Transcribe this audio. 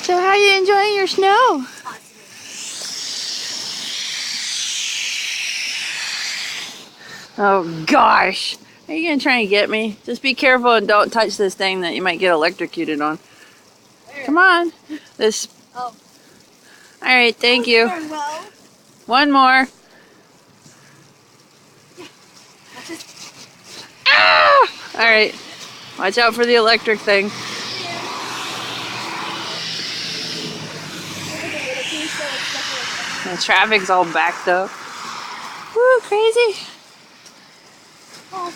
So how are you enjoying your snow? Oh gosh. Are you gonna try and get me? Just be careful and don't touch this thing that you might get electrocuted on. Where? Come on. This. Oh. Alright, thank you. Well. One more. Ah! Alright. Watch out for the electric thing. The traffic's all backed up. Woo, crazy. Oh,